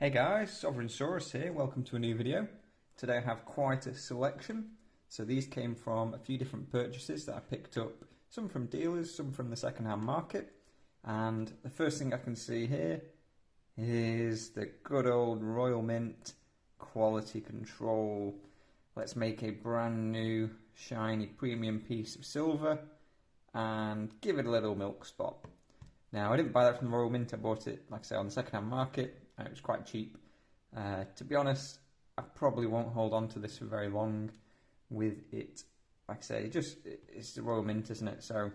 Hey guys, Sovereign Saurus here, welcome to a new video. Today I have quite a selection. So these came from a few different purchases that I picked up, some from dealers, some from the second-hand market. And the first thing I can see here is the good old Royal Mint quality control. Let's make a brand new shiny premium piece of silver and give it a little milk spot. Now I didn't buy that from the Royal Mint, I bought it, like I say, on the second-hand market. And it was quite cheap. To be honest, I probably won't hold on to this for very long with it. Like I say, it's the Royal Mint, isn't it? So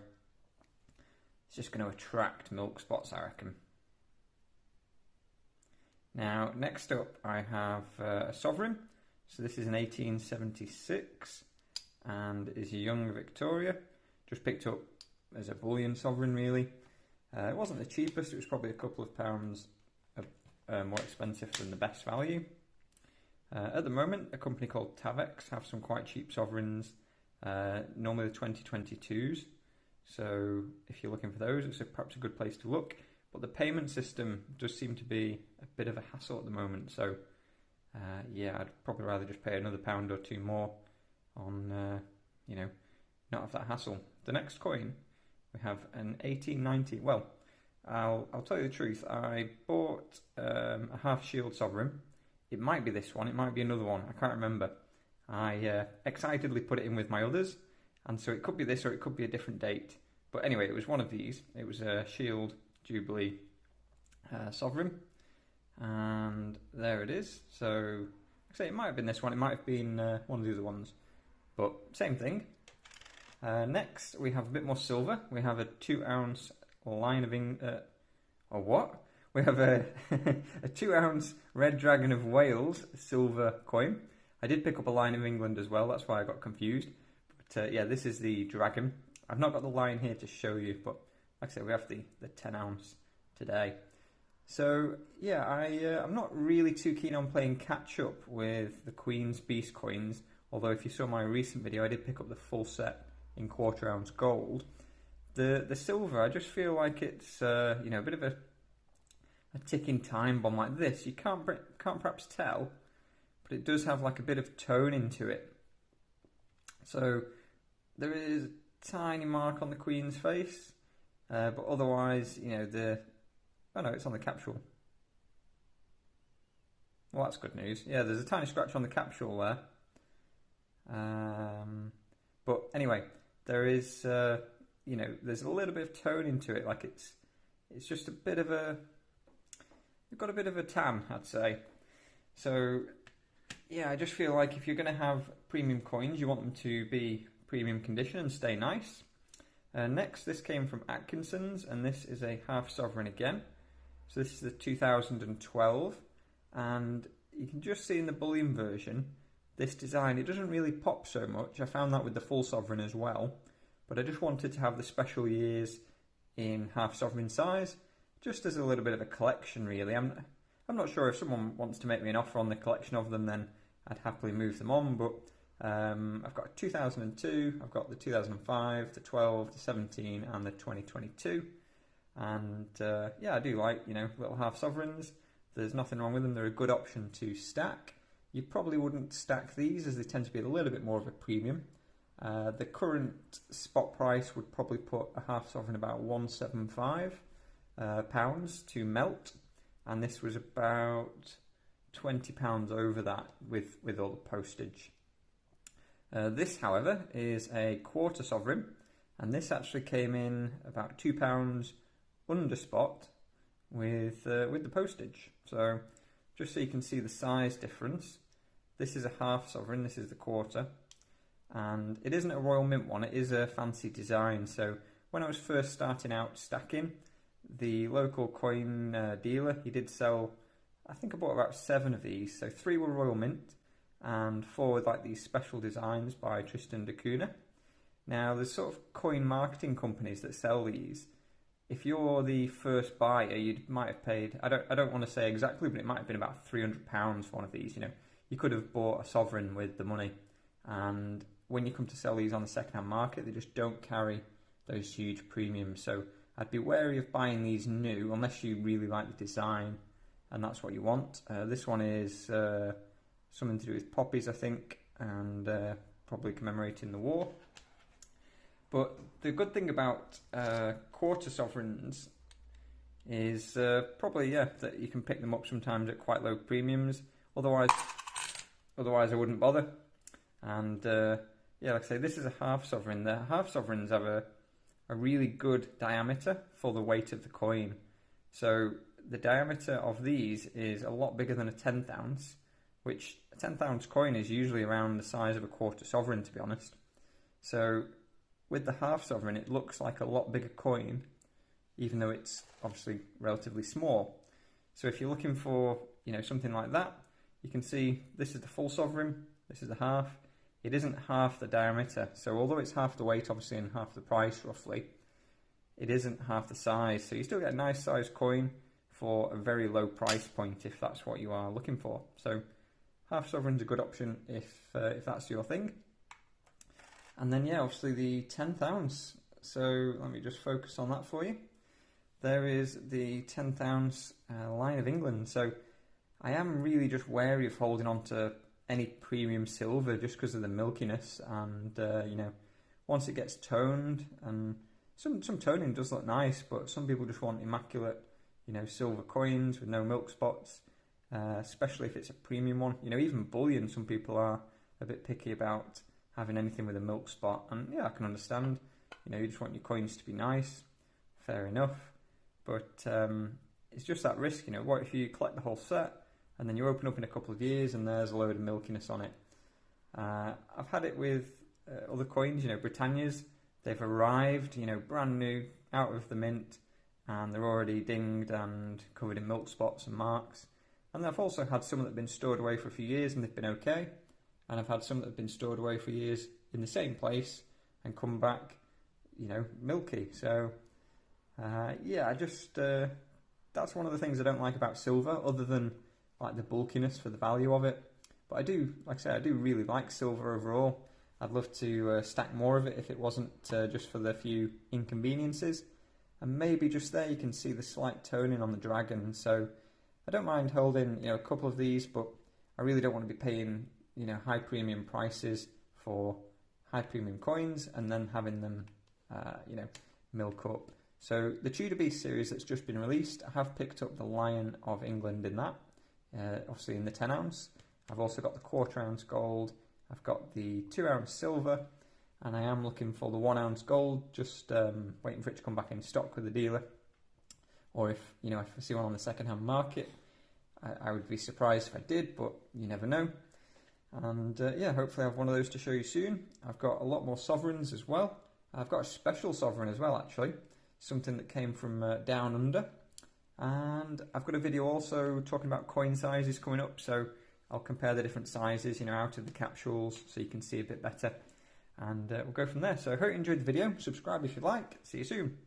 it's just going to attract milk spots, I reckon. Now, next up, I have a sovereign. So this is an 1876 and is a young Victoria. Just picked up as a bullion sovereign, really. It wasn't the cheapest, it was probably a couple of pounds more expensive than the best value. At the moment, a company called Tavex have some quite cheap sovereigns, normally the 2022s. So if you're looking for those, it's perhaps a good place to look. But the payment system does seem to be a bit of a hassle at the moment. So yeah, I'd probably rather just pay another pound or two more on, not have that hassle. The next coin, we have an 1890. Well, I'll tell you the truth, I bought a half shield sovereign. It might be this one, it might be another one, I can't remember. I excitedly put it in with my others, and so it could be this or it could be a different date. But anyway, it was one of these. It was a shield jubilee sovereign, and there it is. So, like I say, it might have been this one, it might have been one of the other ones, but same thing. Next, we have a bit more silver. We have a 2 ounce line of we have a a 2 ounce Red Dragon of Wales silver coin. I did pick up a line of England as well, that's why I got confused. But yeah, this is the dragon. I've not got the line here to show you, but like I said, we have the 10 ounce today. So yeah, I'm not really too keen on playing catch up with the Queen's Beast coins, although if you saw my recent video, I did pick up the full set in 1/4 ounce gold. The silver, I just feel like it's a bit of a ticking time bomb like this. You can't perhaps tell, but it does have like a bit of tone into it. So there is a tiny mark on the Queen's face, but otherwise, it's on the capsule. Well, that's good news. Yeah, there's a tiny scratch on the capsule there. But anyway, there is. There's a little bit of tone into it, like it's just a bit of a, you've got a bit of a tan, I'd say. So yeah, I just feel like if you're going to have premium coins, you want them to be premium condition and stay nice. Next, this came from Atkinson's, and this is a half sovereign again. So this is the 2012, and you can just see in the bullion version, this design, it doesn't really pop so much. I found that with the full sovereign as well. But I just wanted to have the special years in half sovereign size, just as a little bit of a collection, really. I'm not sure if someone wants to make me an offer on the collection of them, then I'd happily move them on. But I've got 2002, I've got the 2005, the 12, the 17, and the 2022. And yeah, I do like little half sovereigns. There's nothing wrong with them. They're a good option to stack. You probably wouldn't stack these, as they tend to be a little bit more of a premium. The current spot price would probably put a half sovereign about £175 to melt, and this was about £20 over that with all the postage. This, however, is a 1/4 sovereign, and this actually came in about £2 under spot with the postage. So just so you can see the size difference, this is a half sovereign, this is the 1/4. And it isn't a Royal Mint one, it is a fancy design. So when I was first starting out stacking, the local coin dealer, he did sell, I think I bought about 7 of these. So 3 were Royal Mint and 4 with like these special designs by Tristan da Cunha. Now there's sort of coin marketing companies that sell these. If you're the first buyer, you might have paid, I don't want to say exactly, but it might have been about £300 for one of these. You could have bought a sovereign with the money. And when you come to sell these on the second-hand market, they just don't carry those huge premiums. So I'd be wary of buying these new, unless you really like the design and that's what you want. This one is something to do with poppies, I think, and probably commemorating the war. But the good thing about quarter sovereigns is probably, yeah, that you can pick them up sometimes at quite low premiums. Otherwise I wouldn't bother. And yeah, like I say, this is a half sovereign. The half sovereigns have a really good diameter for the weight of the coin. So the diameter of these is a lot bigger than a 10th ounce, which a 10th ounce coin is usually around the size of a quarter sovereign, to be honest. So with the half sovereign, it looks like a lot bigger coin, even though it's obviously relatively small. So if you're looking for, you know, something like that, you can see this is the full sovereign, this is the half. It isn't half the diameter, so although it's half the weight, obviously, and half the price, roughly, it isn't half the size. So you still get a nice size coin for a very low price point, if that's what you are looking for. So half sovereign's a good option if that's your thing. And then, yeah, obviously the 10th ounce. So let me just focus on that for you. There is the 10th ounce line of England. So I am really just wary of holding on to any premium silver just because of the milkiness, and you know, once it gets toned, and some toning does look nice, but some people just want immaculate, you know, silver coins with no milk spots, especially if it's a premium one. You know, even bullion, some people are a bit picky about having anything with a milk spot, and yeah, I can understand. You know, you just want your coins to be nice, fair enough, but it's just that risk. You know, what if you collect the whole set and then you open up in a couple of years and there's a load of milkiness on it? I've had it with other coins, you know, Britannias. They've arrived, you know, brand new, out of the mint, and they're already dinged and covered in milk spots and marks. And I've also had some that have been stored away for a few years and they've been okay. And I've had some that have been stored away for years in the same place and come back, you know, milky. So, yeah, I just, that's one of the things I don't like about silver, other than like the bulkiness for the value of it. But I do, like I say, I do really like silver overall. I'd love to stack more of it if it wasn't just for the few inconveniences. And maybe just there you can see the slight toning on the dragon. So I don't mind holding, you know, a couple of these, but I really don't want to be paying, you know, high premium prices for high premium coins and then having them, you know, milk up. So the Tudor Beast series that's just been released, I have picked up the Lion of England in that. Obviously in the 10 ounce. I've also got the quarter ounce gold, I've got the 2 ounce silver, and I am looking for the 1 ounce gold, just waiting for it to come back in stock with the dealer. Or if, you know, if I see one on the second hand market, I would be surprised if I did, but you never know. And yeah, hopefully I have one of those to show you soon. I've got a lot more sovereigns as well. I've got a special sovereign as well, actually, something that came from down under. And I've got a video also talking about coin sizes coming up, so I'll compare the different sizes, you know, out of the capsules, so you can see a bit better. And we'll go from there. So I hope you enjoyed the video. Subscribe if you like. See you soon.